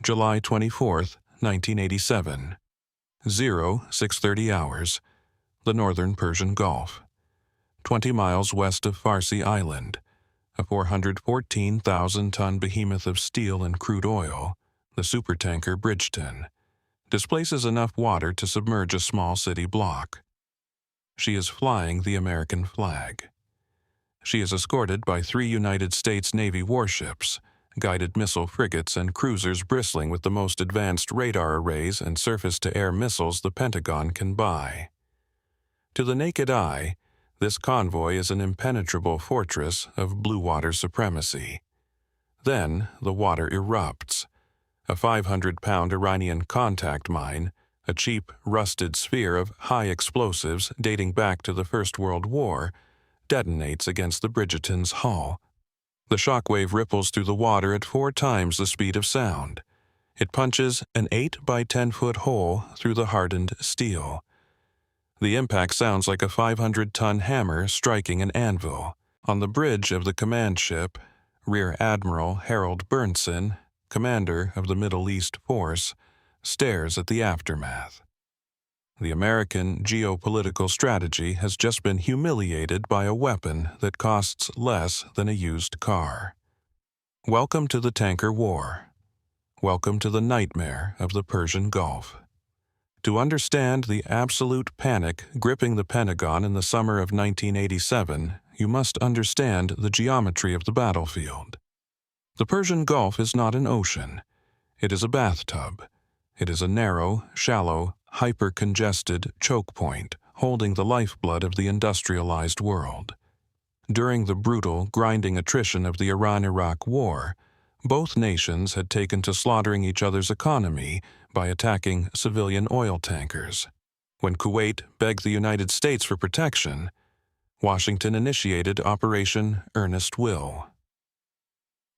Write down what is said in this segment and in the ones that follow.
July 24, 1987. 0630 hours. The northern Persian Gulf. 20 miles west of Farsi Island, a 414,000-ton behemoth of steel and crude oil, the supertanker Bridgeton, displaces enough water to submerge a small city block. She is flying the American flag. She is escorted by 3 United States Navy warships, guided missile frigates and cruisers bristling with the most advanced radar arrays and surface-to-air missiles the Pentagon can buy. To the naked eye, this convoy is an impenetrable fortress of blue water supremacy. Then the water erupts. A 500-pound Iranian contact mine, a cheap, rusted sphere of high explosives dating back to the First World War, detonates against the Bridgeton's hull. The shockwave ripples through the water at 4 times the speed of sound. It punches an 8 by 10-foot hole through the hardened steel. The impact sounds like a 500-ton hammer striking an anvil. On the bridge of the command ship, Rear Admiral Harold Burnson, commander of the Middle East force, stares at the aftermath. The American geopolitical strategy has just been humiliated by a weapon that costs less than a used car. Welcome to the tanker war. Welcome to the nightmare of the Persian Gulf. To understand the absolute panic gripping the Pentagon in the summer of 1987, you must understand the geometry of the battlefield. The Persian Gulf is not an ocean. It is a bathtub. It is a narrow, shallow, hyper-congested choke point holding the lifeblood of the industrialized world. During the brutal, grinding attrition of the Iran-Iraq War, both nations had taken to slaughtering each other's economy by attacking civilian oil tankers. When Kuwait begged the United States for protection, Washington initiated Operation Earnest Will.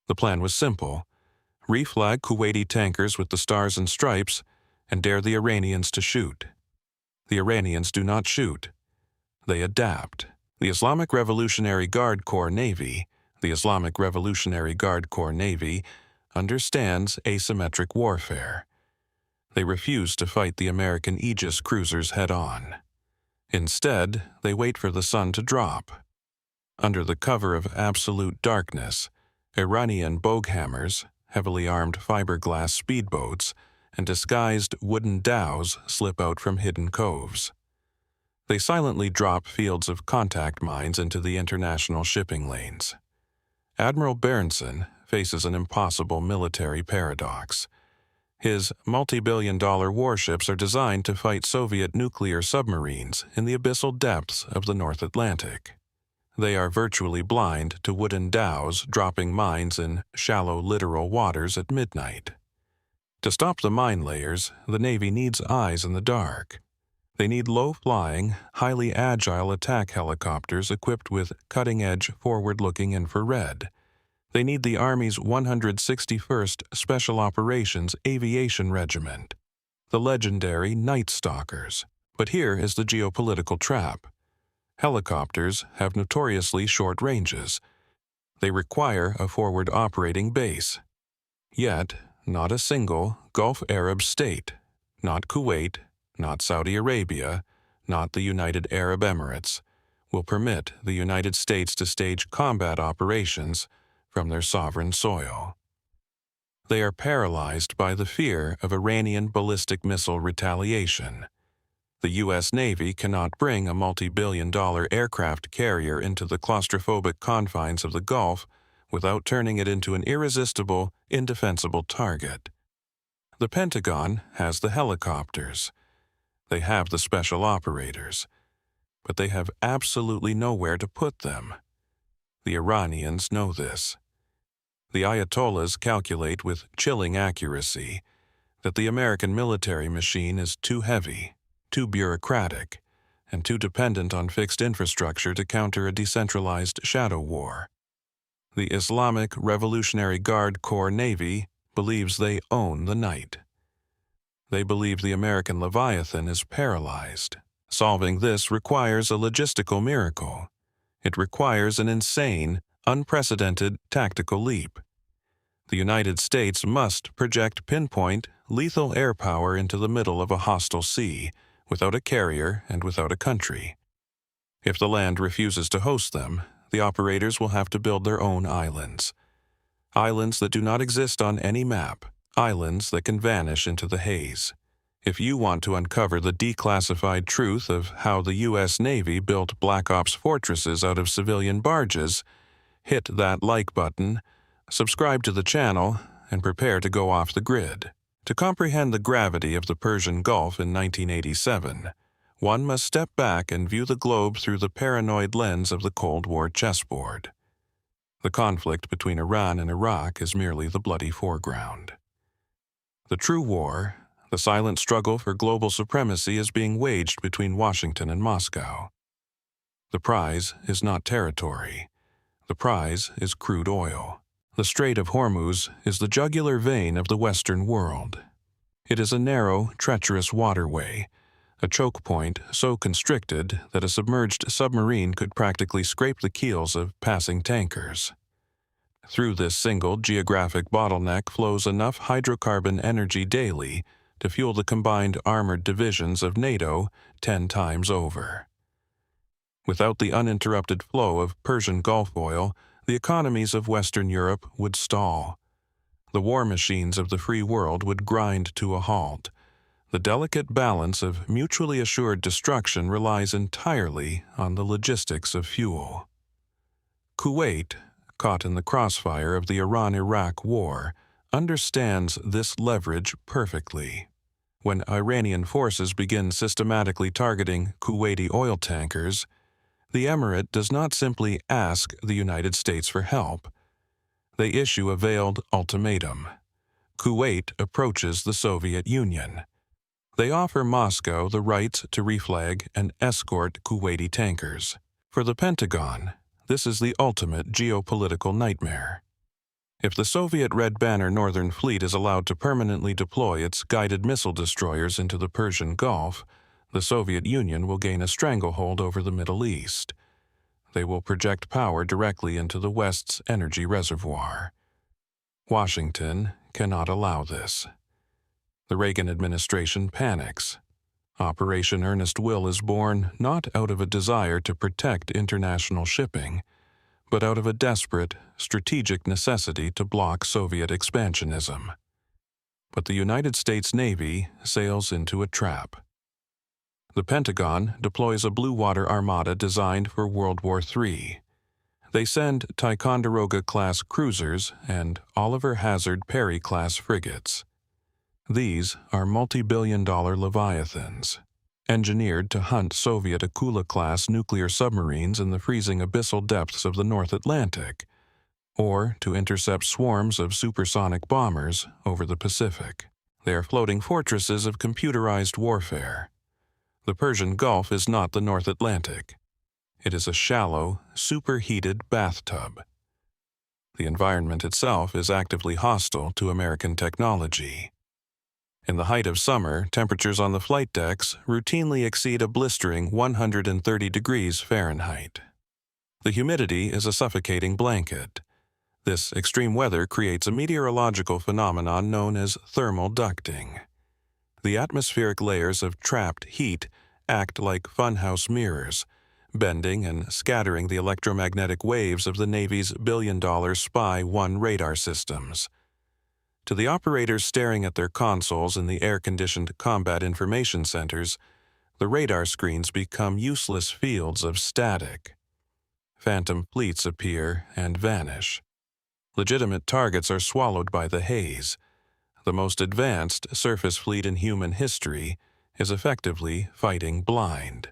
The plan was simple: reflag Kuwaiti tankers with the stars and stripes and dare the Iranians to shoot. The Iranians do not shoot. They adapt. The Islamic Revolutionary Guard Corps Navy, understands asymmetric warfare. They refuse to fight the American Aegis cruisers head-on. Instead, they wait for the sun to drop. Under the cover of absolute darkness, Iranian bogehammers, heavily armed fiberglass speedboats, and disguised wooden dhows slip out from hidden coves. They silently drop fields of contact mines into the international shipping lanes. Admiral Berenson faces an impossible military paradox. His multi-billion-dollar warships are designed to fight Soviet nuclear submarines in the abyssal depths of the North Atlantic. They are virtually blind to wooden dhows dropping mines in shallow littoral waters at midnight. To stop the mine layers, the Navy needs eyes in the dark. They need low-flying, highly agile attack helicopters equipped with cutting-edge, forward-looking infrared. They need the Army's 161st Special Operations Aviation Regiment, the legendary Night Stalkers. But here is the geopolitical trap. Helicopters have notoriously short ranges. They require a forward operating base. Yet, not a single Gulf Arab state, not Kuwait, not Saudi Arabia, not the United Arab Emirates, will permit the United States to stage combat operations from their sovereign soil. They are paralyzed by the fear of Iranian ballistic missile retaliation. The U.S. Navy cannot bring a multi-billion-dollar aircraft carrier into the claustrophobic confines of the Gulf without turning it into an irresistible, indefensible target. The Pentagon has the helicopters. They have the special operators. But they have absolutely nowhere to put them. The Iranians know this. The Ayatollahs calculate with chilling accuracy that the American military machine is too heavy, too bureaucratic, and too dependent on fixed infrastructure to counter a decentralized shadow war. The Islamic Revolutionary Guard Corps Navy believes they own the night. They believe the American Leviathan is paralyzed. Solving this requires a logistical miracle. It requires an insane, unprecedented tactical leap. The United States must project pinpoint, lethal air power into the middle of a hostile sea, without a carrier and without a country. If the land refuses to host them, the operators will have to build their own islands. Islands that do not exist on any map, islands that can vanish into the haze. If you want to uncover the declassified truth of how the U.S. Navy built Black Ops fortresses out of civilian barges, hit that like button, subscribe to the channel, and prepare to go off the grid. To comprehend the gravity of the Persian Gulf in 1987, one must step back and view the globe through the paranoid lens of the Cold War chessboard. The conflict between Iran and Iraq is merely the bloody foreground. The true war, the silent struggle for global supremacy, is being waged between Washington and Moscow. The prize is not territory. The prize is crude oil. The Strait of Hormuz is the jugular vein of the Western world. It is a narrow, treacherous waterway, a choke point so constricted that a submerged submarine could practically scrape the keels of passing tankers. Through this single geographic bottleneck flows enough hydrocarbon energy daily to fuel the combined armored divisions of NATO 10 times over. Without the uninterrupted flow of Persian Gulf oil, the economies of Western Europe would stall. The war machines of the free world would grind to a halt. The delicate balance of mutually assured destruction relies entirely on the logistics of fuel. Kuwait, caught in the crossfire of the Iran-Iraq war, understands this leverage perfectly. When Iranian forces begin systematically targeting Kuwaiti oil tankers, the Emirate does not simply ask the United States for help. They issue a veiled ultimatum. Kuwait approaches the Soviet Union. They offer Moscow the right to reflag and escort Kuwaiti tankers. For the Pentagon, this is the ultimate geopolitical nightmare. If the Soviet Red Banner Northern Fleet is allowed to permanently deploy its guided missile destroyers into the Persian Gulf, the Soviet Union will gain a stranglehold over the Middle East. They will project power directly into the West's energy reservoir. Washington cannot allow this. The Reagan administration panics. Operation Earnest Will is born not out of a desire to protect international shipping, but out of a desperate, strategic necessity to block Soviet expansionism. But the United States Navy sails into a trap. The Pentagon deploys a blue water armada designed for World War III. They send Ticonderoga-class cruisers and Oliver Hazard Perry-class frigates. These are multi-billion-dollar leviathans, engineered to hunt Soviet Akula-class nuclear submarines in the freezing abyssal depths of the North Atlantic, or to intercept swarms of supersonic bombers over the Pacific. They are floating fortresses of computerized warfare. The Persian Gulf is not the North Atlantic. It is a shallow, superheated bathtub. The environment itself is actively hostile to American technology. In the height of summer, temperatures on the flight decks routinely exceed a blistering 130 degrees Fahrenheit. The humidity is a suffocating blanket. This extreme weather creates a meteorological phenomenon known as thermal ducting. The atmospheric layers of trapped heat act like funhouse mirrors, bending and scattering the electromagnetic waves of the Navy's billion-dollar Spy-1 radar systems. To the operators staring at their consoles in the air-conditioned combat information centers, the radar screens become useless fields of static. Phantom fleets appear and vanish. Legitimate targets are swallowed by the haze. The most advanced surface fleet in human history is effectively fighting blind.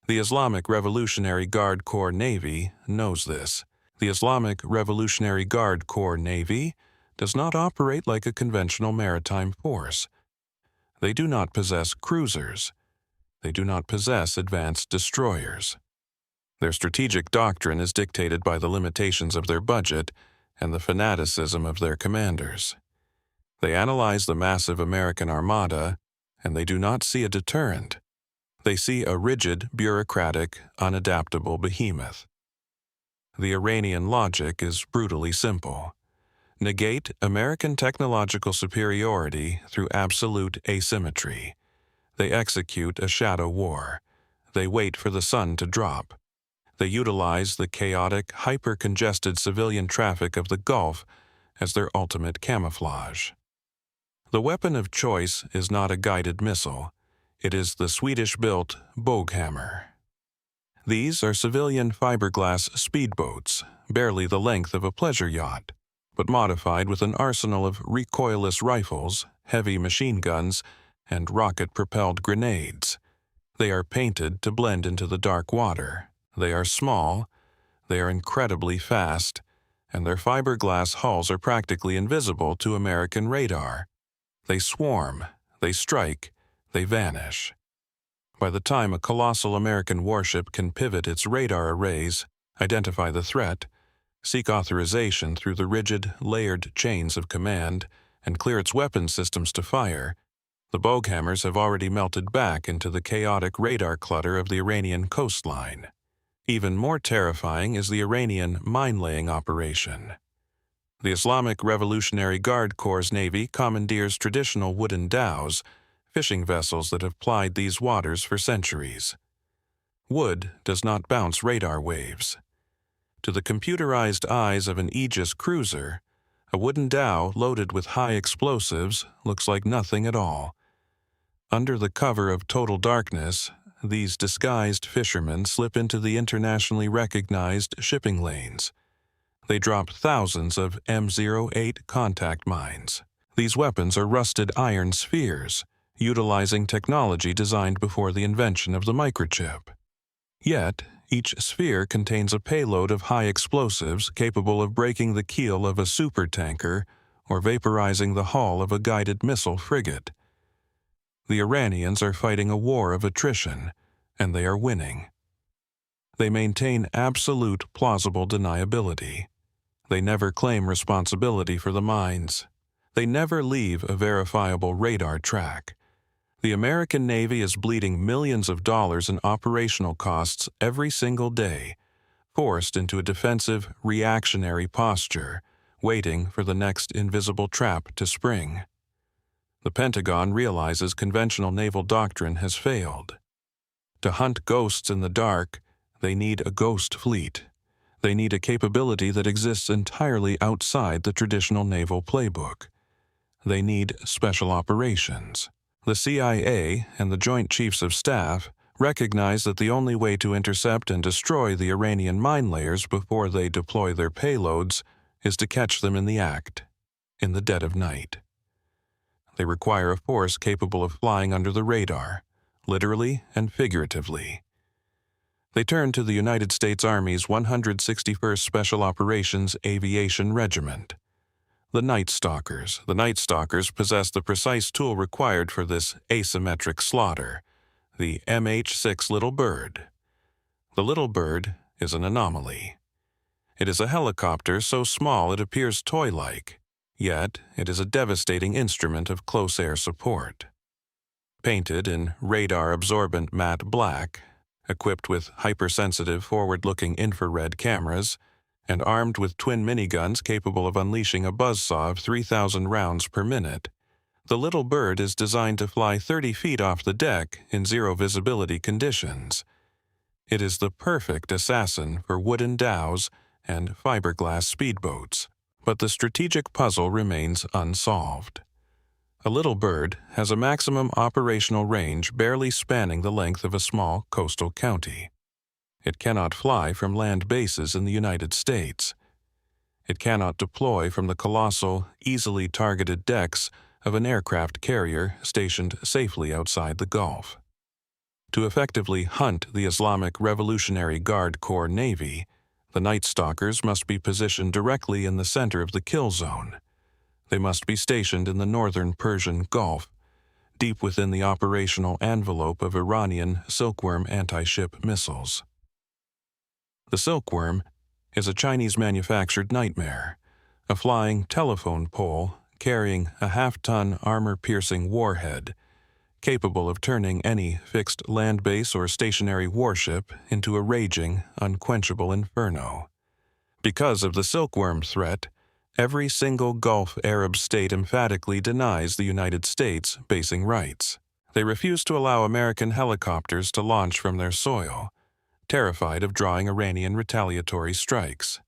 The Islamic Revolutionary Guard Corps Navy knows this. The Islamic Revolutionary Guard Corps Navy does not operate like a conventional maritime force. They do not possess cruisers. They do not possess advanced destroyers. Their strategic doctrine is dictated by the limitations of their budget and the fanaticism of their commanders. They analyze the massive American armada, and they do not see a deterrent. They see a rigid, bureaucratic, unadaptable behemoth. The Iranian logic is brutally simple. negate American technological superiority through absolute asymmetry. They execute a shadow war. They wait for the sun to drop. They utilize the chaotic, hyper-congested civilian traffic of the Gulf as their ultimate camouflage. The weapon of choice is not a guided missile. It is the Swedish-built Båghammer. These are civilian fiberglass speedboats, barely the length of a pleasure yacht, but modified with an arsenal of recoilless rifles, heavy machine guns, and rocket-propelled grenades. They are painted to blend into the dark water. They are small, they are incredibly fast, and their fiberglass hulls are practically invisible to American radar. They swarm, they strike, they vanish. By the time a colossal American warship can pivot its radar arrays, identify the threat, seek authorization through the rigid, layered chains of command, and clear its weapon systems to fire, the Båghammers have already melted back into the chaotic radar clutter of the Iranian coastline. Even more terrifying is the Iranian mine-laying operation. The Islamic Revolutionary Guard Corps' Navy commandeers traditional wooden dhows, fishing vessels that have plied these waters for centuries. Wood does not bounce radar waves. To the computerized eyes of an Aegis cruiser, a wooden dhow loaded with high explosives looks like nothing at all. Under the cover of total darkness, these disguised fishermen slip into the internationally recognized shipping lanes. They drop thousands of M08 contact mines. These weapons are rusted iron spheres, utilizing technology designed before the invention of the microchip. Yet, each sphere contains a payload of high explosives capable of breaking the keel of a supertanker or vaporizing the hull of a guided missile frigate. The Iranians are fighting a war of attrition, and they are winning. They maintain absolute plausible deniability. They never claim responsibility for the mines. They never leave a verifiable radar track. The American Navy is bleeding millions of dollars in operational costs every single day, forced into a defensive, reactionary posture, waiting for the next invisible trap to spring. The Pentagon realizes conventional naval doctrine has failed. To hunt ghosts in the dark, they need a ghost fleet. They need a capability that exists entirely outside the traditional naval playbook. They need special operations. The CIA and the Joint Chiefs of Staff recognize that the only way to intercept and destroy the Iranian mine layers before they deploy their payloads is to catch them in the act, in the dead of night. They require a force capable of flying under the radar, literally and figuratively. They turn to the United States Army's 161st Special Operations Aviation Regiment. The Night Stalkers. The Night Stalkers possess the precise tool required for this asymmetric slaughter, the MH-6 Little Bird. The Little Bird is an anomaly. It is a helicopter so small it appears toy-like, yet it is a devastating instrument of close air support. Painted in radar-absorbent matte black, equipped with hypersensitive forward-looking infrared cameras, and armed with twin miniguns capable of unleashing a buzzsaw of 3,000 rounds per minute, the Little Bird is designed to fly 30 feet off the deck in zero-visibility conditions. It is the perfect assassin for wooden dhows and fiberglass speedboats, but the strategic puzzle remains unsolved. A Little Bird has a maximum operational range barely spanning the length of a small coastal county. It cannot fly from land bases in the United States. It cannot deploy from the colossal, easily targeted decks of an aircraft carrier stationed safely outside the Gulf. To effectively hunt the Islamic Revolutionary Guard Corps Navy, the Night Stalkers must be positioned directly in the center of the kill zone. They must be stationed in the northern Persian Gulf, deep within the operational envelope of Iranian Silkworm anti-ship missiles. The Silkworm is a Chinese-manufactured nightmare, a flying telephone pole carrying a half-ton armor-piercing warhead, capable of turning any fixed land base or stationary warship into a raging, unquenchable inferno. Because of the Silkworm threat, Every single Gulf Arab state emphatically denies the United States basing rights. They refuse to allow American helicopters to launch from their soil, terrified of drawing Iranian retaliatory strikes.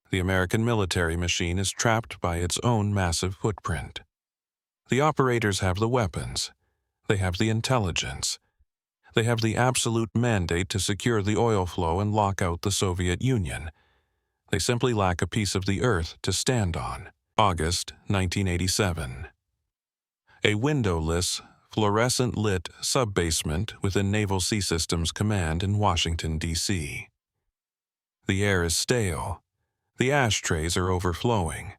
The American military machine is trapped by its own massive footprint. The operators have the weapons. They have the intelligence. They have the absolute mandate to secure the oil flow and lock out the Soviet Union. They simply lack a piece of the earth to stand on. August 1987. A windowless, fluorescent-lit sub-basement within Naval Sea Systems Command in Washington, D.C. The air is stale. The ashtrays are overflowing.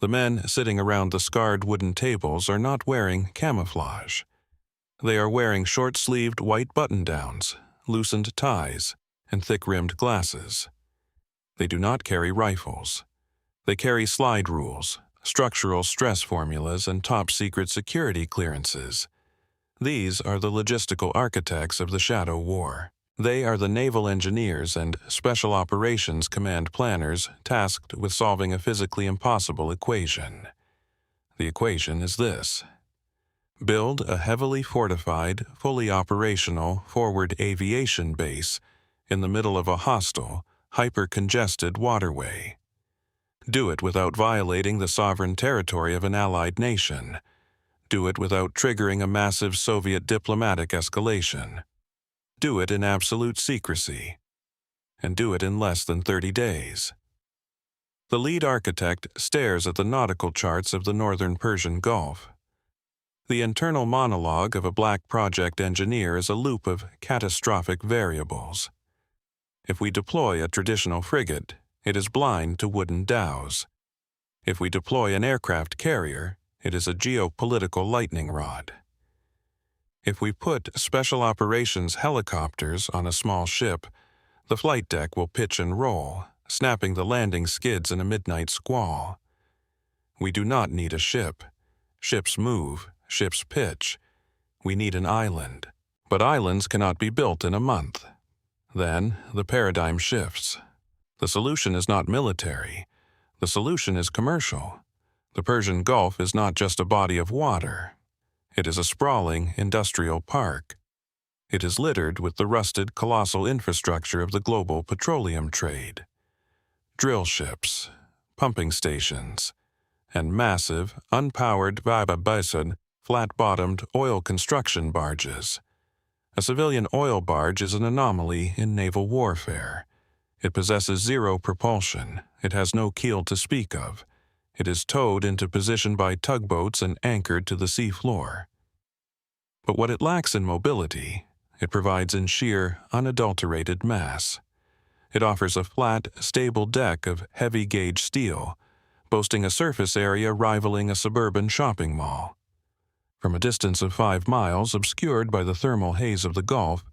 The men sitting around the scarred wooden tables are not wearing camouflage. They are wearing short-sleeved white button-downs, loosened ties, and thick-rimmed glasses. They do not carry rifles. They carry slide rules, structural stress formulas, and top-secret security clearances. These are the logistical architects of the Shadow War. They are the naval engineers and special operations command planners tasked with solving a physically impossible equation. The equation is this: build a heavily fortified, fully operational forward aviation base in the middle of a hostile, hyper-congested waterway. Do it without violating the sovereign territory of an allied nation. Do it without triggering a massive Soviet diplomatic escalation. Do it in absolute secrecy. And do it in less than 30 days. The lead architect stares at the nautical charts of the northern Persian Gulf. The internal monologue of a black project engineer is a loop of catastrophic variables. If we deploy a traditional frigate, it is blind to wooden dhows. If we deploy an aircraft carrier, it is a geopolitical lightning rod. If we put special operations helicopters on a small ship, the flight deck will pitch and roll, snapping the landing skids in a midnight squall. We do not need a ship. Ships move, ships pitch. We need an island. But islands cannot be built in a month. Then the paradigm shifts. The solution is not military. The solution is commercial. The Persian Gulf is not just a body of water. It is a sprawling industrial park. It is littered with the rusted colossal infrastructure of the global petroleum trade. Drill ships, pumping stations, and massive, unpowered flat-bottomed oil construction barges. A civilian oil barge is an anomaly in naval warfare. It possesses zero propulsion. It has no keel to speak of. It is towed into position by tugboats and anchored to the seafloor. But what it lacks in mobility, it provides in sheer, unadulterated mass. It offers a flat, stable deck of heavy-gauge steel, boasting a surface area rivaling a suburban shopping mall. From a distance of 5 miles, obscured by the thermal haze of the Gulf,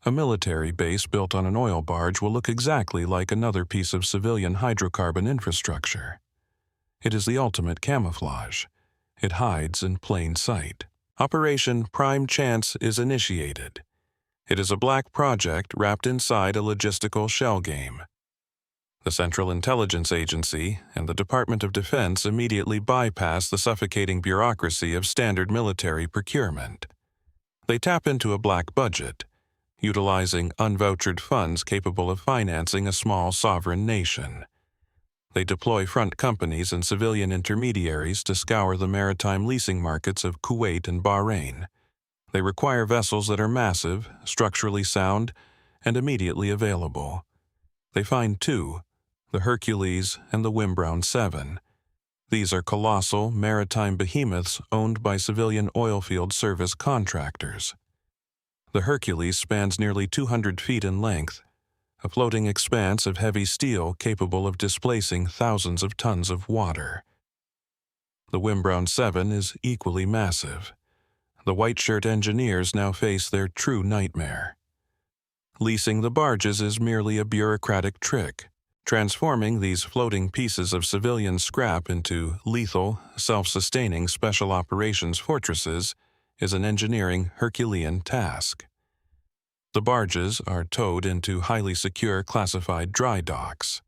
a military base built on an oil barge will look exactly like another piece of civilian hydrocarbon infrastructure. It is the ultimate camouflage. It hides in plain sight. Operation Prime Chance is initiated. It is a black project wrapped inside a logistical shell game. The Central Intelligence Agency and the Department of Defense immediately bypass the suffocating bureaucracy of standard military procurement. They tap into a black budget, utilizing unvouchered funds capable of financing a small sovereign nation. They deploy front companies and civilian intermediaries to scour the maritime leasing markets of Kuwait and Bahrain. They require vessels that are massive, structurally sound, and immediately available. They find two: the Hercules and the Wimbrown 7. These are colossal maritime behemoths owned by civilian oilfield service contractors. The Hercules spans nearly 200 feet in length, a floating expanse of heavy steel capable of displacing thousands of tons of water. The Wimbrown 7 is equally massive. The white-shirt engineers now face their true nightmare. Leasing the barges is merely a bureaucratic trick. Transforming these floating pieces of civilian scrap into lethal, self-sustaining special operations fortresses is an engineering Herculean task. The barges are towed into highly secure classified dry docks.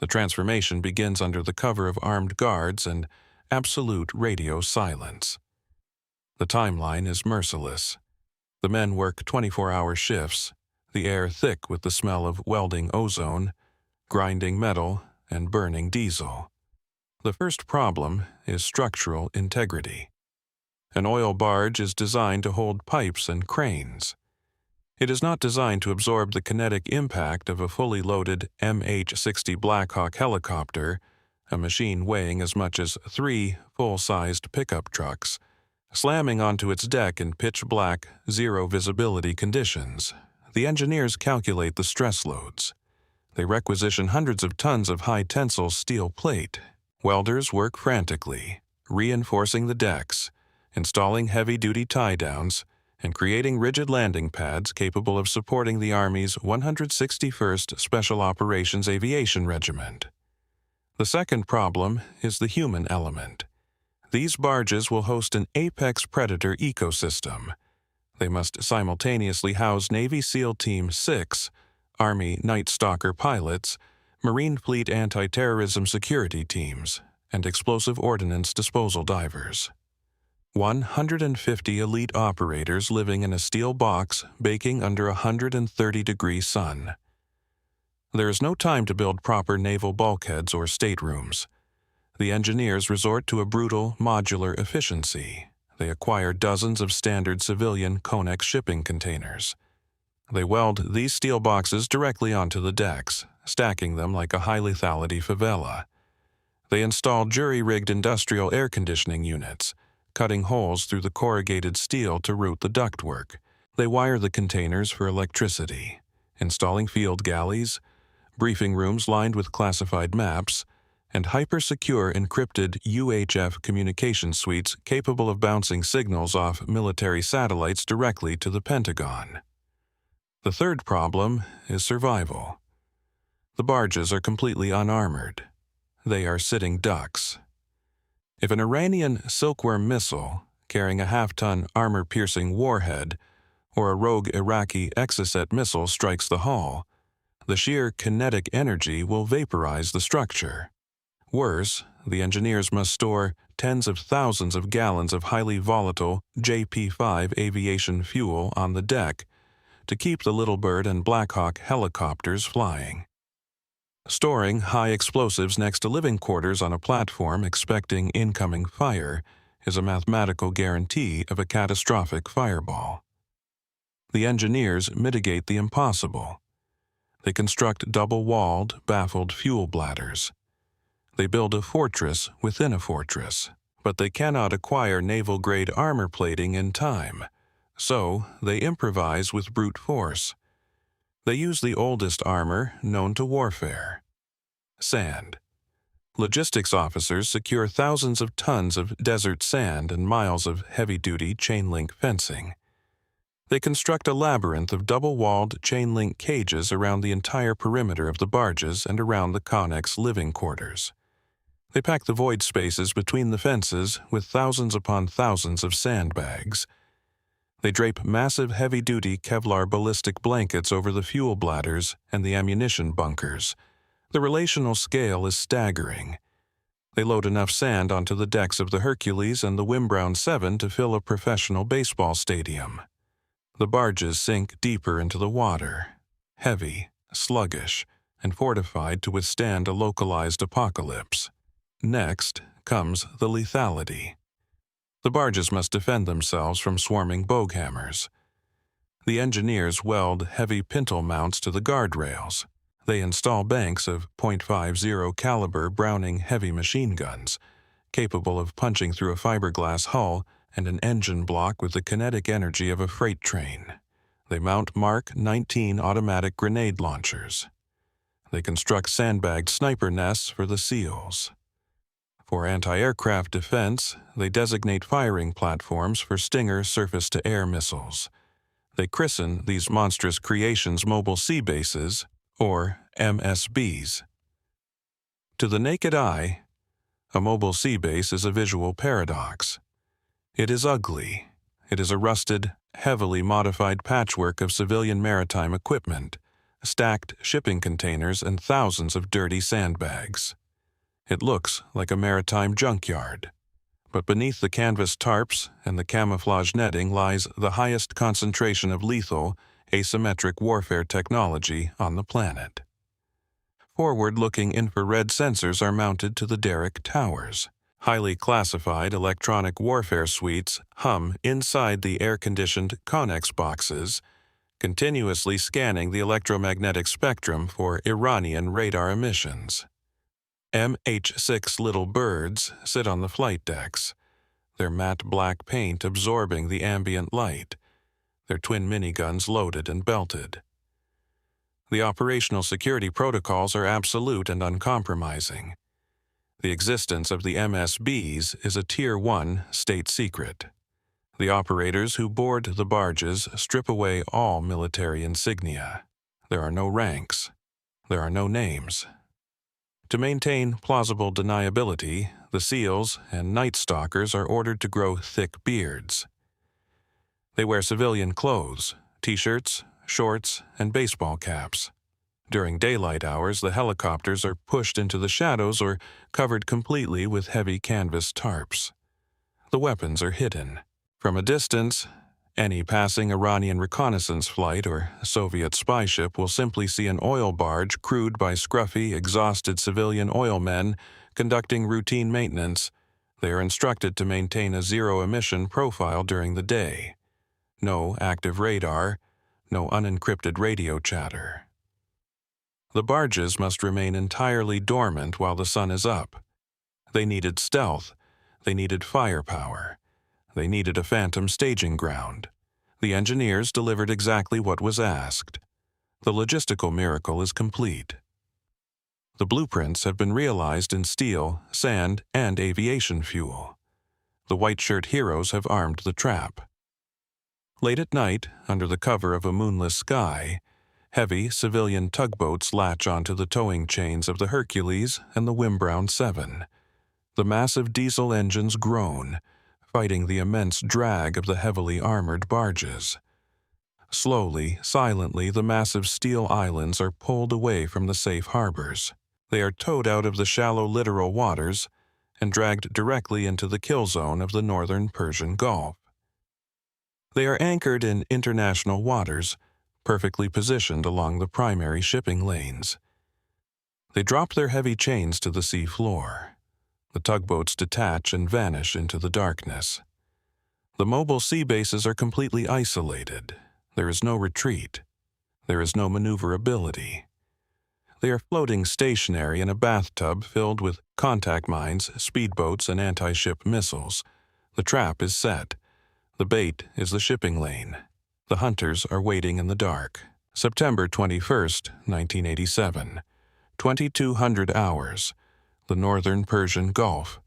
The transformation begins under the cover of armed guards and absolute radio silence. The timeline is merciless. The men work 24-hour shifts, the air thick with the smell of welding ozone, grinding metal, and burning diesel. The first problem is structural integrity. An oil barge is designed to hold pipes and cranes. It is not designed to absorb the kinetic impact of a fully loaded MH-60 Blackhawk helicopter, a machine weighing as much as 3 full-sized pickup trucks, slamming onto its deck in pitch-black, zero-visibility conditions. The engineers calculate the stress loads. They requisition hundreds of tons of high-tensile steel plate. Welders work frantically, reinforcing the decks, installing heavy-duty tie-downs, and creating rigid landing pads capable of supporting the Army's 161st Special Operations Aviation Regiment. The second problem is the human element. These barges will host an apex predator ecosystem. They must simultaneously house Navy SEAL Team 6, Army Night Stalker pilots, Marine Fleet anti-terrorism security teams, and explosive ordnance disposal divers. 150 elite operators living in a steel box baking under a 130-degree sun. There is no time to build proper naval bulkheads or staterooms. The engineers resort to a brutal, modular efficiency. They acquire dozens of standard civilian Conex shipping containers. They weld these steel boxes directly onto the decks, stacking them like a high-lethality favela. They install jury-rigged industrial air conditioning units, cutting holes through the corrugated steel to route the ductwork. They wire the containers for electricity, installing field galleys, briefing rooms lined with classified maps, and hyper-secure encrypted UHF communication suites capable of bouncing signals off military satellites directly to the Pentagon. The third problem is survival. The barges are completely unarmored. They are sitting ducks. If an Iranian silkworm missile, carrying a half-ton armor-piercing warhead, or a rogue Iraqi Exocet missile strikes the hull, the sheer kinetic energy will vaporize the structure. Worse, the engineers must store tens of thousands of gallons of highly volatile JP-5 aviation fuel on the deck to keep the Little Bird and Blackhawk helicopters flying. Storing high explosives next to living quarters on a platform expecting incoming fire is a mathematical guarantee of a catastrophic fireball. The engineers mitigate the impossible. They construct double-walled, baffled fuel bladders. They build a fortress within a fortress, but they cannot acquire naval-grade armor plating in time, so they improvise with brute force. They use the oldest armor known to warfare: sand. Logistics officers secure thousands of tons of desert sand and miles of heavy-duty chain-link fencing. They construct a labyrinth of double-walled chain-link cages around the entire perimeter of the barges and around the Connex living quarters. They pack the void spaces between the fences with thousands upon thousands of sandbags. They drape massive heavy-duty Kevlar ballistic blankets over the fuel bladders and the ammunition bunkers. The relational scale is staggering. They load enough sand onto the decks of the Hercules and the Wimbrown 7 to fill a professional baseball stadium. The barges sink deeper into the water, heavy, sluggish, and fortified to withstand a localized apocalypse. Next comes the lethality. The barges must defend themselves from swarming boghammers. The engineers weld heavy pintle mounts to the guardrails. They install banks of .50 caliber Browning heavy machine guns, capable of punching through a fiberglass hull and an engine block with the kinetic energy of a freight train. They mount Mark 19 automatic grenade launchers. They construct sandbagged sniper nests for the SEALs. For anti-aircraft defense, they designate firing platforms for Stinger surface-to-air missiles. They christen these monstrous creations mobile sea bases, or MSBs. To the naked eye, a mobile sea base is a visual paradox. It is ugly. It is a rusted, heavily modified patchwork of civilian maritime equipment, stacked shipping containers, and thousands of dirty sandbags. It looks like a maritime junkyard. But beneath the canvas tarps and the camouflage netting lies the highest concentration of lethal, asymmetric warfare technology on the planet. Forward-looking infrared sensors are mounted to the derrick towers. Highly classified electronic warfare suites hum inside the air-conditioned Connex boxes, continuously scanning the electromagnetic spectrum for Iranian radar emissions. MH-6 little birds sit on the flight decks, their matte black paint absorbing the ambient light, their twin miniguns loaded and belted. The operational security protocols are absolute and uncompromising. The existence of the MSBs is a Tier 1 state secret. The operators who board the barges strip away all military insignia. There are no ranks. There are no names. To maintain plausible deniability, the SEALs and Night Stalkers are ordered to grow thick beards. They wear civilian clothes, t-shirts, shorts, and baseball caps. During daylight hours, the helicopters are pushed into the shadows or covered completely with heavy canvas tarps. The weapons are hidden. From a distance, any passing Iranian reconnaissance flight or Soviet spy ship will simply see an oil barge crewed by scruffy, exhausted civilian oilmen conducting routine maintenance. They are instructed to maintain a zero-emission profile during the day. No active radar, no unencrypted radio chatter. The barges must remain entirely dormant while the sun is up. They needed stealth. They needed firepower. They needed a phantom staging ground. The engineers delivered exactly what was asked. The logistical miracle is complete. The blueprints have been realized in steel, sand, and aviation fuel. The white shirt heroes have armed the trap. Late at night, under the cover of a moonless sky, heavy civilian tugboats latch onto the towing chains of the Hercules and the Wimbrown 7. The massive diesel engines groan, fighting the immense drag of the heavily armored barges. Slowly, silently, the massive steel islands are pulled away from the safe harbors. They are towed out of the shallow littoral waters and dragged directly into the kill zone of the northern Persian Gulf. They are anchored in international waters, perfectly positioned along the primary shipping lanes. They drop their heavy chains to the sea floor. The tugboats detach and vanish into the darkness. The mobile sea bases are completely isolated. There is no retreat. There is no maneuverability. They are floating stationary in a bathtub filled with contact mines, speedboats, and anti-ship missiles. The trap is set. The bait is the shipping lane. The hunters are waiting in the dark. September 21st, 1987. 2200 hours. The northern Persian Gulf.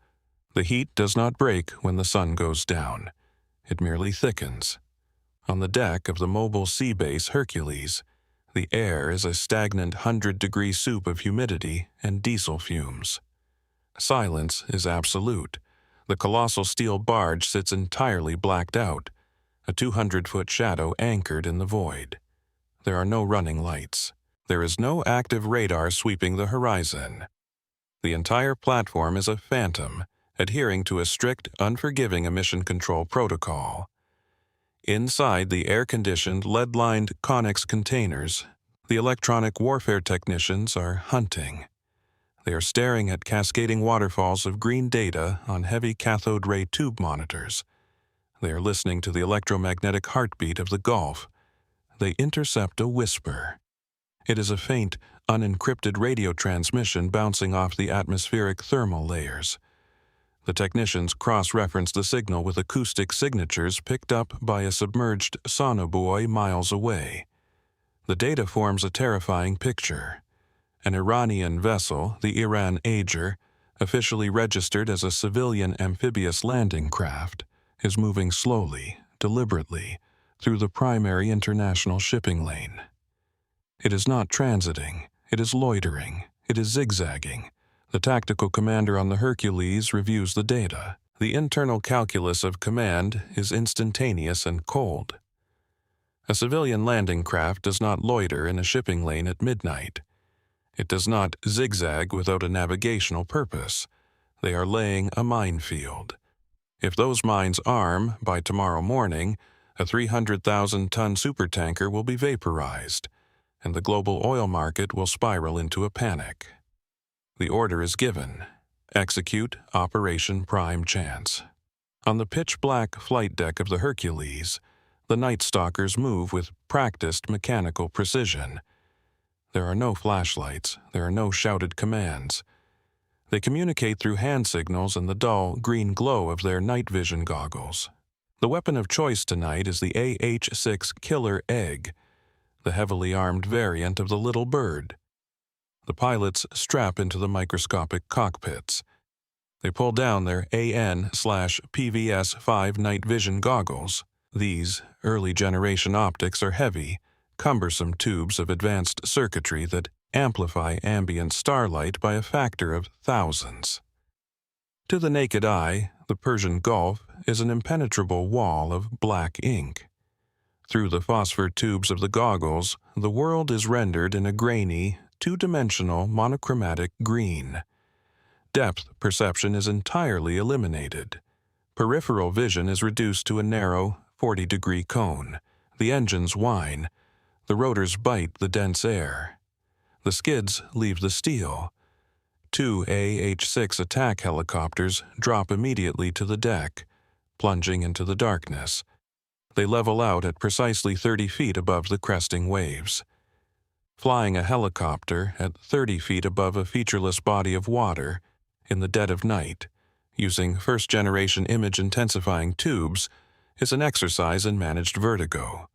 The heat does not break when the sun goes down. It merely thickens. On the deck of the mobile sea base Hercules, the air is a stagnant 100-degree soup of humidity and diesel fumes. Silence is absolute. The colossal steel barge sits entirely blacked out, a 200-foot shadow anchored in the void. There are no running lights. There is no active radar sweeping the horizon. The entire platform is a phantom, adhering to a strict, unforgiving emission control protocol. Inside the air-conditioned, lead-lined Connex containers, the electronic warfare technicians are hunting. They are staring at cascading waterfalls of green data on heavy cathode ray tube monitors. They are listening to the electromagnetic heartbeat of the Gulf. They intercept a whisper. It is a faint, unencrypted radio transmission bouncing off the atmospheric thermal layers. The technicians cross-reference the signal with acoustic signatures picked up by a submerged sonobuoy miles away. The data forms a terrifying picture. An Iranian vessel, the Iran Aegis, officially registered as a civilian amphibious landing craft, is moving slowly, deliberately, through the primary international shipping lane. It is not transiting, it is loitering, it is zigzagging. The tactical commander on the Hercules reviews the data. The internal calculus of command is instantaneous and cold. A civilian landing craft does not loiter in a shipping lane at midnight. It does not zigzag without a navigational purpose. They are laying a minefield. If those mines arm, by tomorrow morning, a 300,000-ton supertanker will be vaporized, and the global oil market will spiral into a panic. The order is given. Execute Operation Prime Chance. On the pitch-black flight deck of the Hercules, the night stalkers move with practiced mechanical precision. There are no flashlights, there are no shouted commands. They communicate through hand signals and the dull green glow of their night vision goggles. The weapon of choice tonight is the AH-6 Killer Egg, the heavily armed variant of the Little Bird. The pilots strap into the microscopic cockpits. They pull down their AN/PVS-5 night vision goggles. These early-generation optics are heavy, cumbersome tubes of advanced circuitry that amplify ambient starlight by a factor of thousands. To the naked eye, the Persian Gulf is an impenetrable wall of black ink. Through the phosphor tubes of the goggles, the world is rendered in a grainy, two-dimensional monochromatic green. Depth perception is entirely eliminated. Peripheral vision is reduced to a narrow, 40-degree cone. The engines whine. The rotors bite the dense air. The skids leave the steel. 2 AH-6 attack helicopters drop immediately to the deck, plunging into the darkness. They level out at precisely 30 feet above the cresting waves. Flying a helicopter at 30 feet above a featureless body of water in the dead of night, using first-generation image-intensifying tubes, is an exercise in managed vertigo.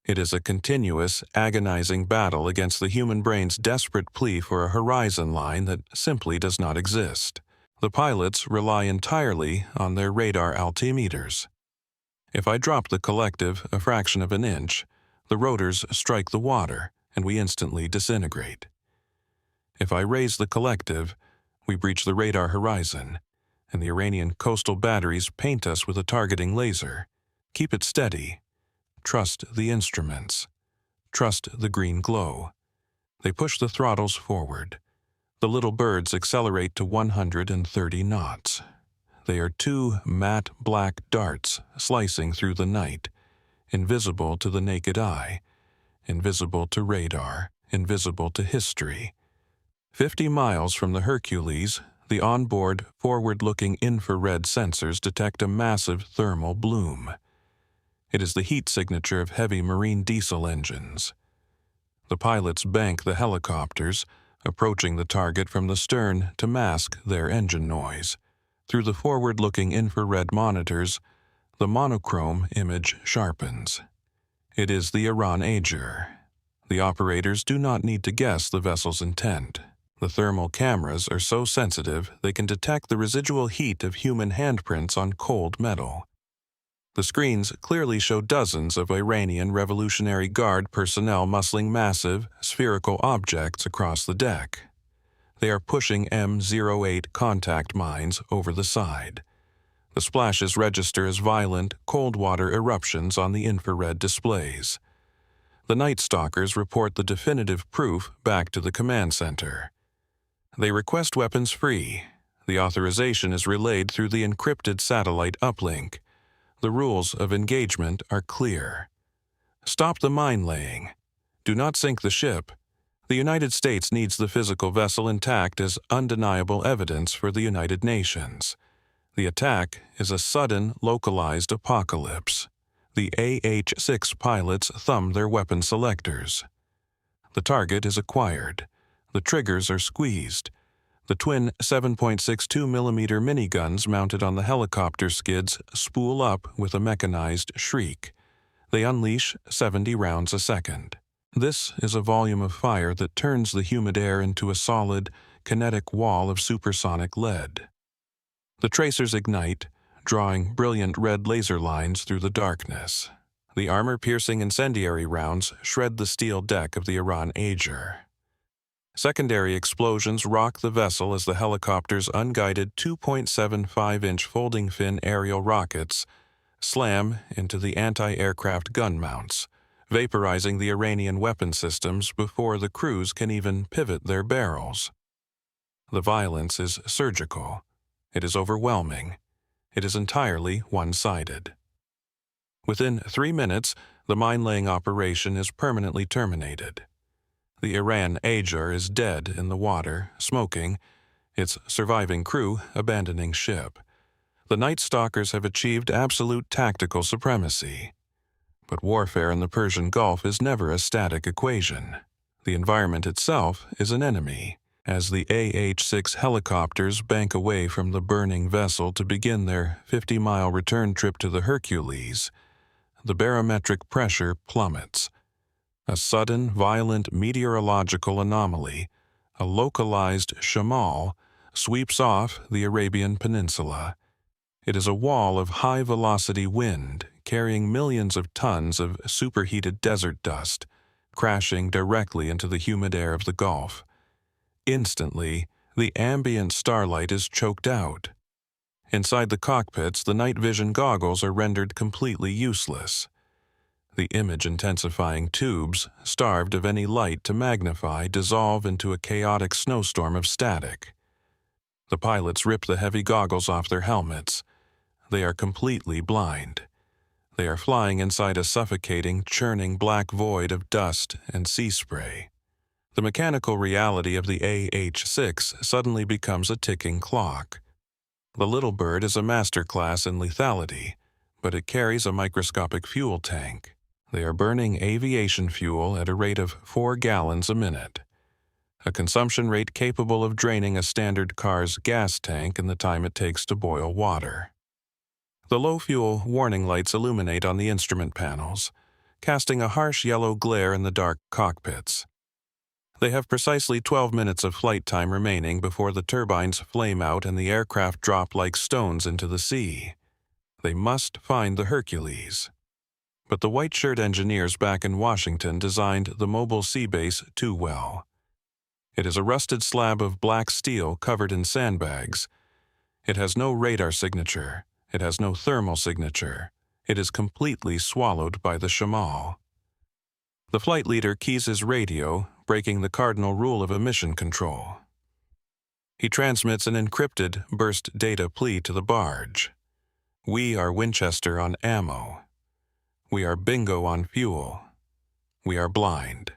It is a continuous, agonizing battle against the human brain's desperate plea for a horizon line that simply does not exist. The pilots rely entirely on their radar altimeters. If I drop the collective a fraction of an inch, the rotors strike the water, and we instantly disintegrate. If I raise the collective, we breach the radar horizon, and the Iranian coastal batteries paint us with a targeting laser. Keep it steady. Trust the instruments. Trust the green glow. They push the throttles forward. The little birds accelerate to 130 knots. They are two matte black darts slicing through the night, invisible to the naked eye, invisible to radar, invisible to history. 50 miles from the Hercules, the onboard, forward-looking infrared sensors detect a massive thermal bloom. It is the heat signature of heavy marine diesel engines. The pilots bank the helicopters, approaching the target from the stern to mask their engine noise. Through the forward-looking infrared monitors, the monochrome image sharpens. It is the Iran Aegis. The operators do not need to guess the vessel's intent. The thermal cameras are so sensitive they can detect the residual heat of human handprints on cold metal. The screens clearly show dozens of Iranian Revolutionary Guard personnel muscling massive, spherical objects across the deck. They are pushing M08 contact mines over the side. The splashes register as violent, cold water eruptions on the infrared displays. The Night Stalkers report the definitive proof back to the command center. They request weapons free. The authorization is relayed through the encrypted satellite uplink. The rules of engagement are clear. Stop the mine laying. Do not sink the ship. The United States needs the physical vessel intact as undeniable evidence for the United Nations. The attack is a sudden, localized apocalypse. The AH-6 pilots thumb their weapon selectors. The target is acquired. The triggers are squeezed. The twin 7.62mm miniguns mounted on the helicopter skids spool up with a mechanized shriek. They unleash 70 rounds a second. This is a volume of fire that turns the humid air into a solid, kinetic wall of supersonic lead. The tracers ignite, drawing brilliant red laser lines through the darkness. The armor-piercing incendiary rounds shred the steel deck of the Iran Aegis. Secondary explosions rock the vessel as the helicopter's unguided 2.75-inch folding-fin aerial rockets slam into the anti-aircraft gun mounts, vaporizing the Iranian weapon systems before the crews can even pivot their barrels. The violence is surgical. It is overwhelming. It is entirely one-sided. Within 3 minutes, the mine-laying operation is permanently terminated. The Iran Aegis is dead in the water, smoking, its surviving crew abandoning ship. The Night Stalkers have achieved absolute tactical supremacy. But warfare in the Persian Gulf is never a static equation. The environment itself is an enemy. As the AH-6 helicopters bank away from the burning vessel to begin their 50-mile return trip to the Hercules, the barometric pressure plummets. A sudden, violent meteorological anomaly, a localized shamal, sweeps off the Arabian Peninsula. It is a wall of high-velocity wind carrying millions of tons of superheated desert dust, crashing directly into the humid air of the Gulf. Instantly, the ambient starlight is choked out. Inside the cockpits, the night vision goggles are rendered completely useless. The image-intensifying tubes, starved of any light to magnify, dissolve into a chaotic snowstorm of static. The pilots rip the heavy goggles off their helmets. They are completely blind. They are flying inside a suffocating, churning black void of dust and sea spray. The mechanical reality of the AH-6 suddenly becomes a ticking clock. The little bird is a masterclass in lethality, but it carries a microscopic fuel tank. They are burning aviation fuel at a rate of 4 gallons a minute, a consumption rate capable of draining a standard car's gas tank in the time it takes to boil water. The low-fuel warning lights illuminate on the instrument panels, casting a harsh yellow glare in the dark cockpits. They have precisely 12 minutes of flight time remaining before the turbines flame out and the aircraft drop like stones into the sea. They must find the Hercules. But the white-shirt engineers back in Washington designed the mobile sea base too well. It is a rusted slab of black steel covered in sandbags. It has no radar signature. It has no thermal signature. It is completely swallowed by the shamal. The flight leader keys his radio, breaking the cardinal rule of emission control. He transmits an encrypted burst data plea to the barge. We are Winchester on ammo. We are bingo on fuel. We are blind.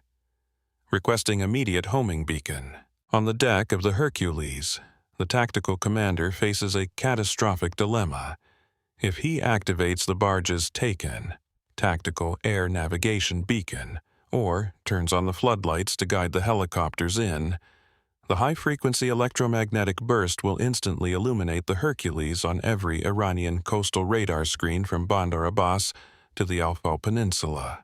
Requesting immediate homing beacon. On the deck of the Hercules, the tactical commander faces a catastrophic dilemma. If he activates the barge's take-in, tactical air navigation beacon, or turns on the floodlights to guide the helicopters in, the high-frequency electromagnetic burst will instantly illuminate the Hercules on every Iranian coastal radar screen from Bandar Abbas to the Al-Fal Peninsula.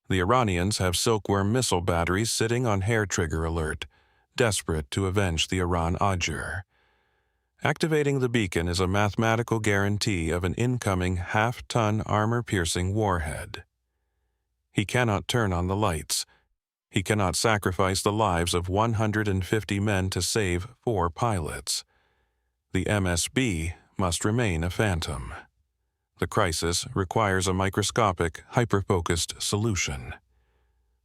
The Iranians have silkworm missile batteries sitting on hair-trigger alert, desperate to avenge the Iran Aegis. Activating the beacon is a mathematical guarantee of an incoming half-ton armor-piercing warhead. He cannot turn on the lights. He cannot sacrifice the lives of 150 men to save 4 pilots. The MSB must remain a phantom. The crisis requires a microscopic, hyper-focused solution.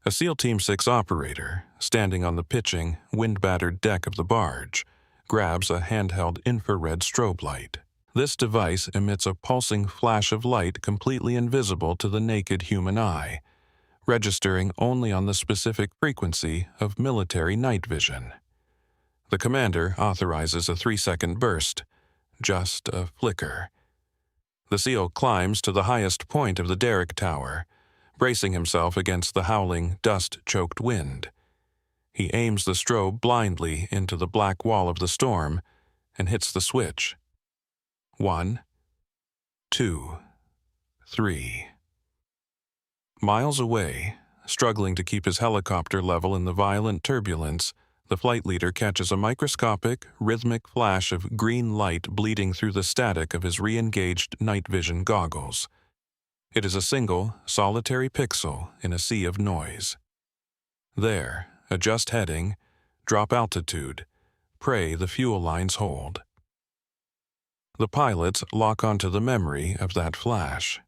A SEAL Team 6 operator, standing on the pitching, wind-battered deck of the barge, grabs a handheld infrared strobe light. This device emits a pulsing flash of light completely invisible to the naked human eye, registering only on the specific frequency of military night vision. The commander authorizes a 3-second burst, just a flicker. The SEAL climbs to the highest point of the derrick tower, bracing himself against the howling, dust-choked wind. He aims the strobe blindly into the black wall of the storm and hits the switch. 1, 2, 3. Miles away, struggling to keep his helicopter level in the violent turbulence, the flight leader catches a microscopic, rhythmic flash of green light bleeding through the static of his re-engaged night vision goggles. It is a single, solitary pixel in a sea of noise. There, adjust heading, drop altitude, pray the fuel lines hold. The pilots lock onto the memory of that flash.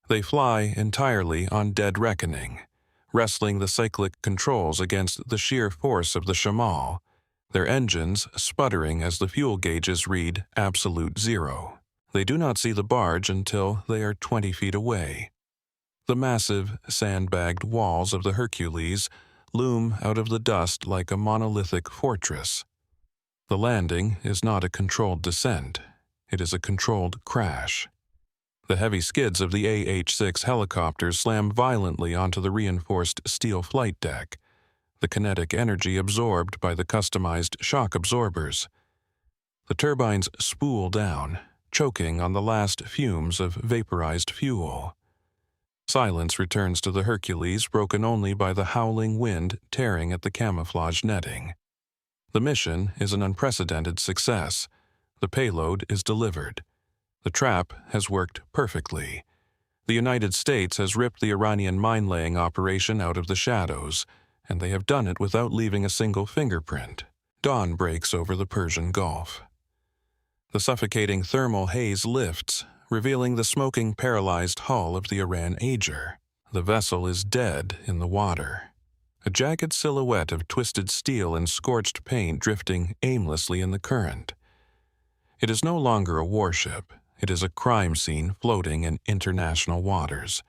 They fly entirely on dead reckoning, wrestling the cyclic controls against the sheer force of the chamal, their engines sputtering as the fuel gauges read absolute zero. They do not see the barge until they are 20 feet away. The massive, sandbagged walls of the Hercules loom out of the dust like a monolithic fortress. The landing is not a controlled descent. It is a controlled crash. The heavy skids of the AH-6 helicopter slam violently onto the reinforced steel flight deck, the kinetic energy absorbed by the customized shock absorbers. The turbines spool down, choking on the last fumes of vaporized fuel. Silence returns to the Hercules, broken only by the howling wind tearing at the camouflage netting. The mission is an unprecedented success. The payload is delivered. The trap has worked perfectly. The United States has ripped the Iranian mine-laying operation out of the shadows, and they have done it without leaving a single fingerprint. Dawn breaks over the Persian Gulf. The suffocating thermal haze lifts, revealing the smoking, paralyzed hull of the Iran Aegis. The vessel is dead in the water, a jagged silhouette of twisted steel and scorched paint drifting aimlessly in the current. It is no longer a warship. It is a crime scene floating in international waters.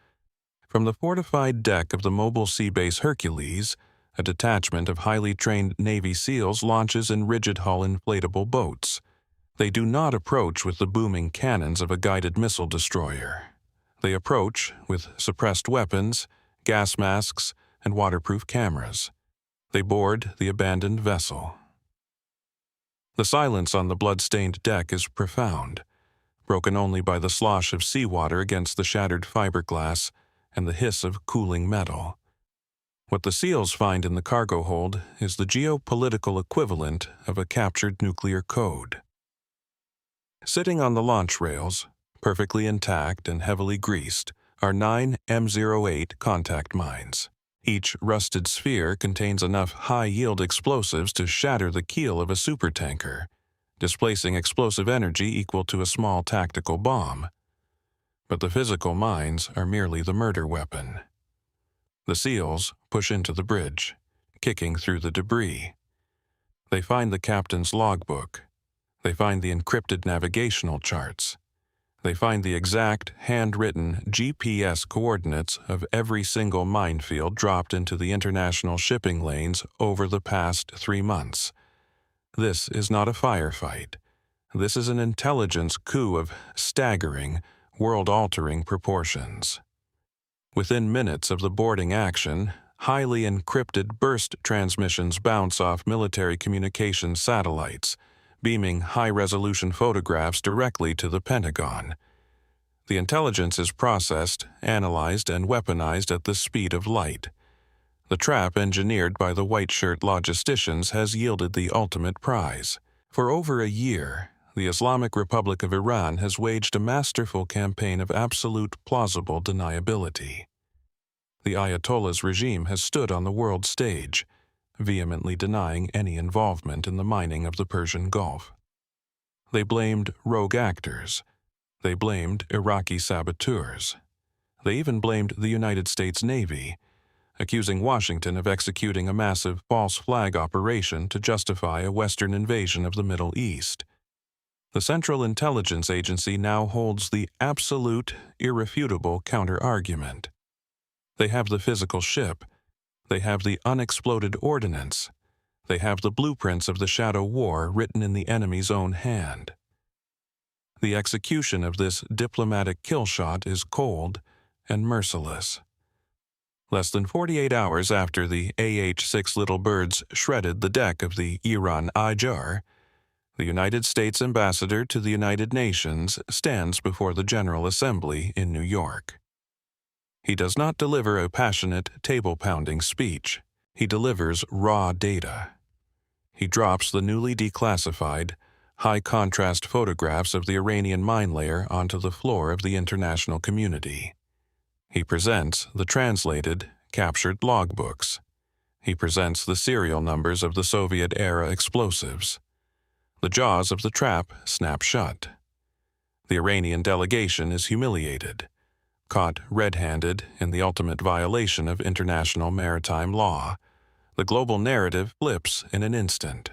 From the fortified deck of the mobile sea base Hercules, a detachment of highly trained Navy SEALs launches in rigid-hull inflatable boats. They do not approach with the booming cannons of a guided missile destroyer. They approach with suppressed weapons, gas masks, and waterproof cameras. They board the abandoned vessel. The silence on the blood-stained deck is profound, broken only by the slosh of seawater against the shattered fiberglass and the hiss of cooling metal. What the SEALs find in the cargo hold is the geopolitical equivalent of a captured nuclear code. Sitting on the launch rails, perfectly intact and heavily greased, are 9 M08 contact mines. Each rusted sphere contains enough high-yield explosives to shatter the keel of a supertanker, displacing explosive energy equal to a small tactical bomb. But the physical mines are merely the murder weapon. The SEALs push into the bridge, kicking through the debris. They find the captain's logbook. They find the encrypted navigational charts. They find the exact, handwritten GPS coordinates of every single minefield dropped into the international shipping lanes over the past 3 months. This is not a firefight. This is an intelligence coup of staggering, world-altering proportions. Within minutes of the boarding action, highly encrypted burst transmissions bounce off military communications satellites, beaming high-resolution photographs directly to the Pentagon. The intelligence is processed, analyzed, and weaponized at the speed of light. The trap engineered by the white-shirt logisticians has yielded the ultimate prize. For over a year, the Islamic Republic of Iran has waged a masterful campaign of absolute plausible deniability. The Ayatollah's regime has stood on the world stage, vehemently denying any involvement in the mining of the Persian Gulf. They blamed rogue actors. They blamed Iraqi saboteurs. They even blamed the United States Navy, accusing Washington of executing a massive false flag operation to justify a Western invasion of the Middle East. The Central Intelligence Agency now holds the absolute, irrefutable counter-argument. They have the physical ship. They have the unexploded ordnance. They have the blueprints of the Shadow War written in the enemy's own hand. The execution of this diplomatic killshot is cold and merciless. Less than 48 hours after the AH-6 Little Birds shredded the deck of the Iran Aegis, the United States ambassador to the United Nations stands before the General Assembly in New York. He does not deliver a passionate, table-pounding speech. He delivers raw data. He drops the newly declassified, high-contrast photographs of the Iranian mine layer onto the floor of the international community. He presents the translated, captured logbooks. He presents the serial numbers of the Soviet-era explosives. The jaws of the trap snap shut. The Iranian delegation is humiliated. Caught red-handed in the ultimate violation of international maritime law, the global narrative flips in an instant.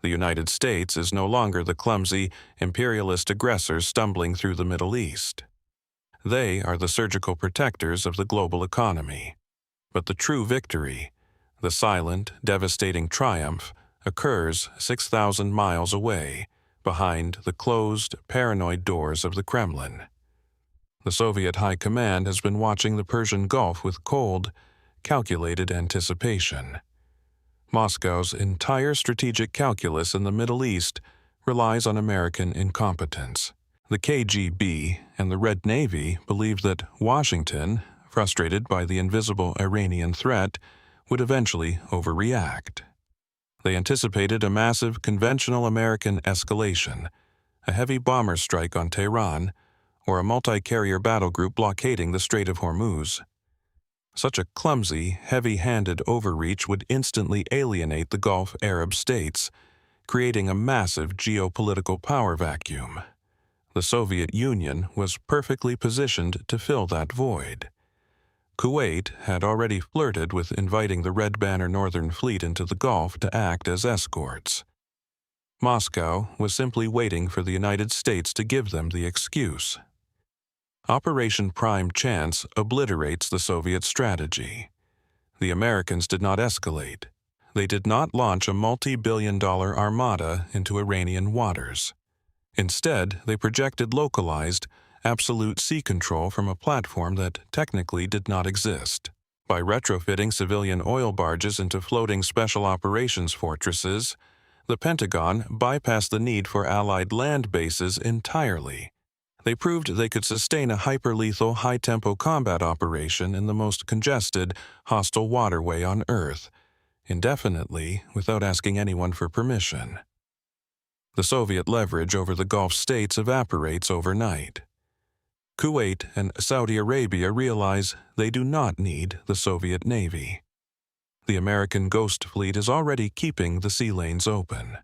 The United States is no longer the clumsy, imperialist aggressors stumbling through the Middle East. They are the surgical protectors of the global economy. But the true victory, the silent, devastating triumph, occurs 6,000 miles away, behind the closed, paranoid doors of the Kremlin. The Soviet High Command has been watching the Persian Gulf with cold, calculated anticipation. Moscow's entire strategic calculus in the Middle East relies on American incompetence. The KGB and the Red Navy believed that Washington, frustrated by the invisible Iranian threat, would eventually overreact. They anticipated a massive conventional American escalation, a heavy bomber strike on Tehran, or a multi-carrier battle group blockading the Strait of Hormuz. Such a clumsy, heavy-handed overreach would instantly alienate the Gulf Arab states, creating a massive geopolitical power vacuum. The Soviet Union was perfectly positioned to fill that void. Kuwait had already flirted with inviting the Red Banner Northern Fleet into the Gulf to act as escorts. Moscow was simply waiting for the United States to give them the excuse. Operation Prime Chance obliterates the Soviet strategy. The Americans did not escalate. They did not launch a multi-billion-dollar armada into Iranian waters. Instead, they projected localized, absolute sea control from a platform that technically did not exist. By retrofitting civilian oil barges into floating special operations fortresses, the Pentagon bypassed the need for Allied land bases entirely. They proved they could sustain a hyper-lethal, high-tempo combat operation in the most congested, hostile waterway on Earth, indefinitely without asking anyone for permission. The Soviet leverage over the Gulf states evaporates overnight. Kuwait and Saudi Arabia realize they do not need the Soviet Navy. The American Ghost Fleet is already keeping the sea lanes open.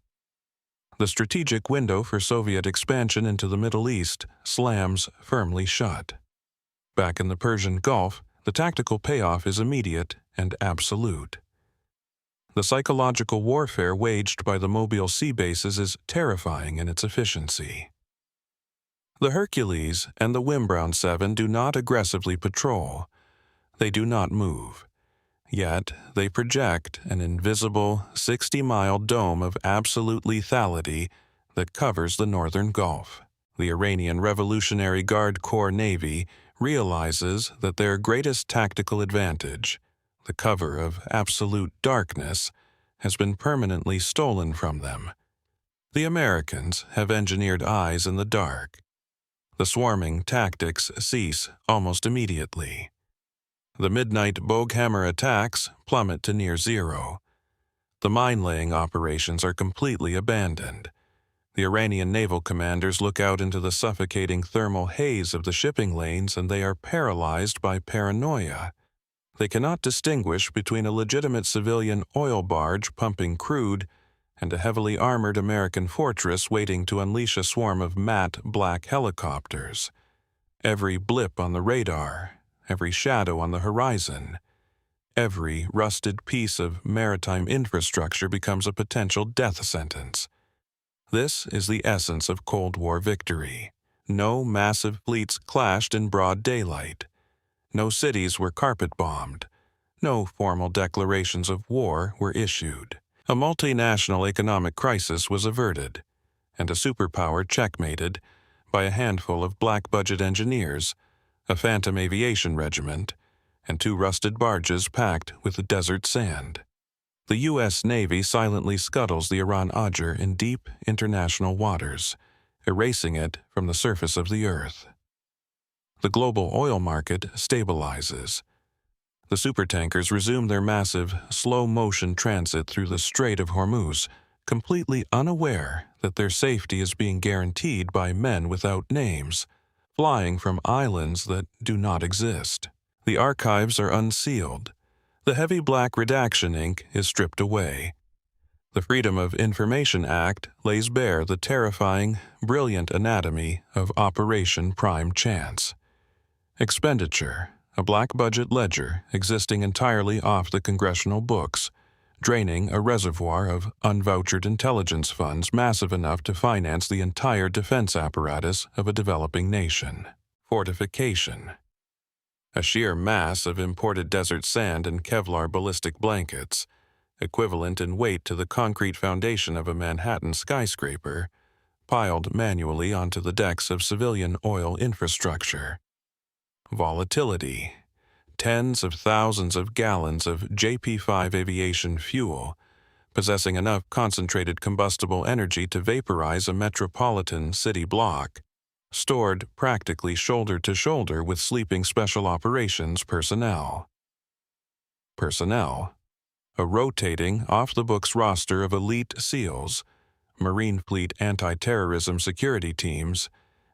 The strategic window for Soviet expansion into the Middle East slams firmly shut. Back in the Persian Gulf, the tactical payoff is immediate and absolute. The psychological warfare waged by the Mobile sea bases is terrifying in its efficiency. The Hercules and the Wimbrown 7 do not aggressively patrol. They do not move. Yet they project an invisible 60-mile dome of absolute lethality that covers the northern Gulf. The Iranian Revolutionary Guard Corps Navy realizes that their greatest tactical advantage, the cover of absolute darkness, has been permanently stolen from them. The Americans have engineered eyes in the dark. The swarming tactics cease almost immediately. The midnight Boghammer attacks plummet to near zero. The mine-laying operations are completely abandoned. The Iranian naval commanders look out into the suffocating thermal haze of the shipping lanes and they are paralyzed by paranoia. They cannot distinguish between a legitimate civilian oil barge pumping crude and a heavily armored American fortress waiting to unleash a swarm of matte black helicopters. Every blip on the radar, every shadow on the horizon, every rusted piece of maritime infrastructure becomes a potential death sentence. This is the essence of Cold War victory. No massive fleets clashed in broad daylight. No cities were carpet-bombed. No formal declarations of war were issued. A multinational economic crisis was averted, and a superpower checkmated by a handful of black-budget engineers, a phantom aviation regiment, and 2 rusted barges packed with desert sand. The U.S. Navy silently scuttles the Iran Ajr in deep international waters, erasing it from the surface of the earth. The global oil market stabilizes. The supertankers resume their massive, slow-motion transit through the Strait of Hormuz, completely unaware that their safety is being guaranteed by men without names, flying from islands that do not exist. The archives are unsealed. The heavy black redaction ink is stripped away. The Freedom of Information Act lays bare the terrifying, brilliant anatomy of Operation Prime Chance. Expenditure, a black budget ledger existing entirely off the congressional books, draining a reservoir of unvouchered intelligence funds massive enough to finance the entire defense apparatus of a developing nation. Fortification, a sheer mass of imported desert sand and Kevlar ballistic blankets, equivalent in weight to the concrete foundation of a Manhattan skyscraper, piled manually onto the decks of civilian oil infrastructure. Volatility, tens of thousands of gallons of JP5 aviation fuel, possessing enough concentrated combustible energy to vaporize a metropolitan city block, stored practically shoulder to shoulder with sleeping special operations personnel. Personnel, a rotating, off-the-books roster of elite SEALs, Marine Fleet anti-terrorism security teams,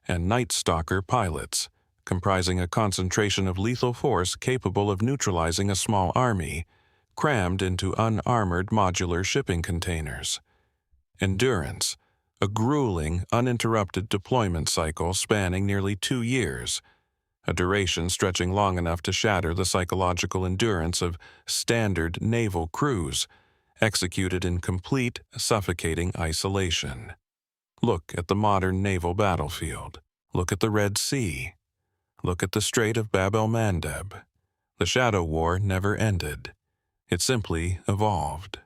and Night Stalker pilots, comprising a concentration of lethal force capable of neutralizing a small army, crammed into unarmored modular shipping containers. Endurance, a grueling, uninterrupted deployment cycle spanning nearly 2 years, a duration stretching long enough to shatter the psychological endurance of standard naval crews, executed in complete, suffocating isolation. Look at the modern naval battlefield. Look at the Red Sea. Look at the Strait of Bab el-Mandeb. The Shadow War never ended. It simply evolved.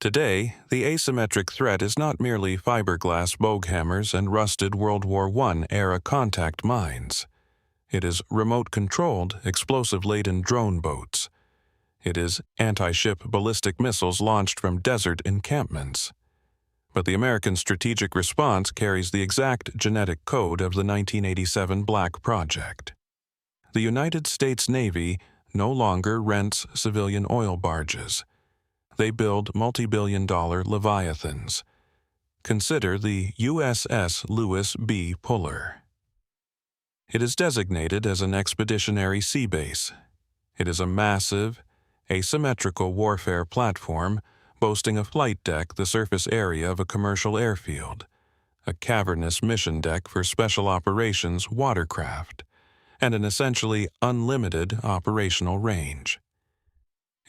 Today, the asymmetric threat is not merely fiberglass boghammers and rusted World War I-era contact mines. It is remote-controlled, explosive-laden drone boats. It is anti-ship ballistic missiles launched from desert encampments. But the American strategic response carries the exact genetic code of the 1987 Black Project. The United States Navy no longer rents civilian oil barges. They build multi-billion-dollar Leviathans. Consider the USS Lewis B. Puller. It is designated as an expeditionary sea base. It is a massive, asymmetrical warfare platform boasting a flight deck the surface area of a commercial airfield, a cavernous mission deck for special operations watercraft, and an essentially unlimited operational range.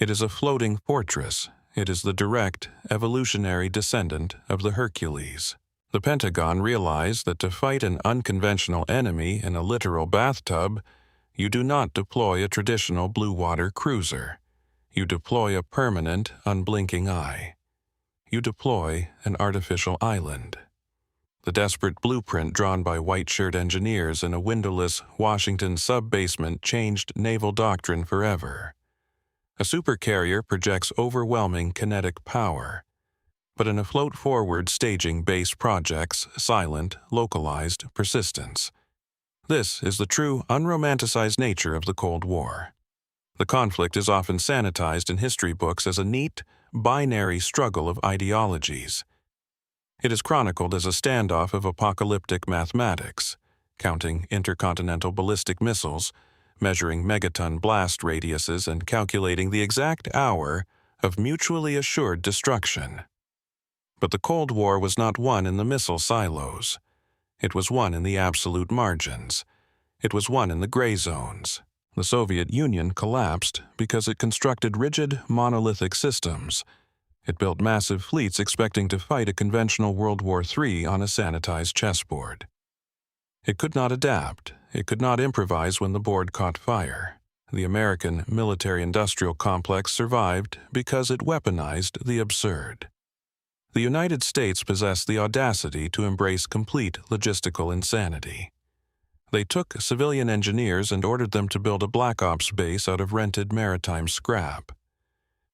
It is a floating fortress. It is the direct, evolutionary descendant of the Hercules. The Pentagon realized that to fight an unconventional enemy in a literal bathtub, you do not deploy a traditional blue water cruiser. You deploy a permanent, unblinking eye. You deploy an artificial island. The desperate blueprint drawn by white-shirt engineers in a windowless Washington sub-basement changed naval doctrine forever. A supercarrier projects overwhelming kinetic power, but an afloat-forward staging base projects silent, localized persistence. This is the true, unromanticized nature of the Cold War. The conflict is often sanitized in history books as a neat, binary struggle of ideologies. It is chronicled as a standoff of apocalyptic mathematics, counting intercontinental ballistic missiles, measuring megaton blast radiuses, and calculating the exact hour of mutually assured destruction. But the Cold War was not won in the missile silos. It was won in the absolute margins. It was won in the gray zones. The Soviet Union collapsed because it constructed rigid, monolithic systems. It built massive fleets expecting to fight a conventional World War III on a sanitized chessboard. It could not adapt. It could not improvise when the board caught fire. The American military-industrial complex survived because it weaponized the absurd. The United States possessed the audacity to embrace complete logistical insanity. They took civilian engineers and ordered them to build a Black Ops base out of rented maritime scrap.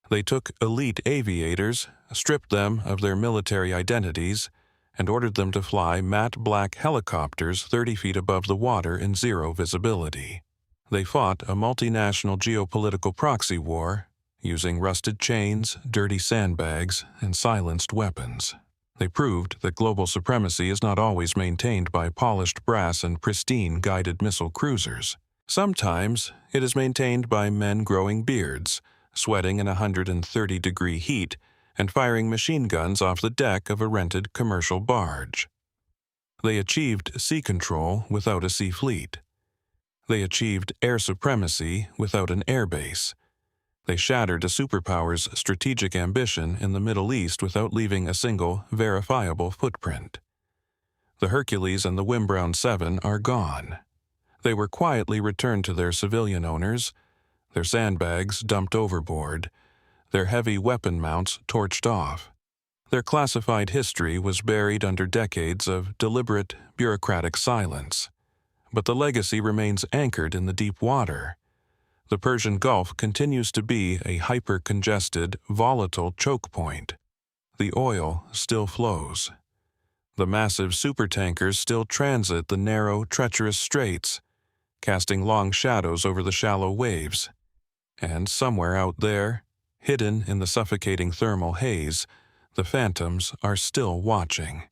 They took elite aviators, stripped them of their military identities, and ordered them to fly matte black helicopters 30 feet above the water in zero visibility. They fought a multinational geopolitical proxy war, using rusted chains, dirty sandbags, and silenced weapons. They proved that global supremacy is not always maintained by polished brass and pristine guided missile cruisers. Sometimes it is maintained by men growing beards, sweating in 130-degree heat, and firing machine guns off the deck of a rented commercial barge. They achieved sea control without a sea fleet. They achieved air supremacy without an airbase. They shattered a superpower's strategic ambition in the Middle East without leaving a single verifiable footprint. The Hercules and the Wimbrown 7 are gone. They were quietly returned to their civilian owners, their sandbags dumped overboard, their heavy weapon mounts torched off. Their classified history was buried under decades of deliberate, bureaucratic silence. But the legacy remains anchored in the deep water. The Persian Gulf continues to be a hyper-congested, volatile choke point. The oil still flows. The massive supertankers still transit the narrow, treacherous straits, casting long shadows over the shallow waves. And somewhere out there, hidden in the suffocating thermal haze, the phantoms are still watching.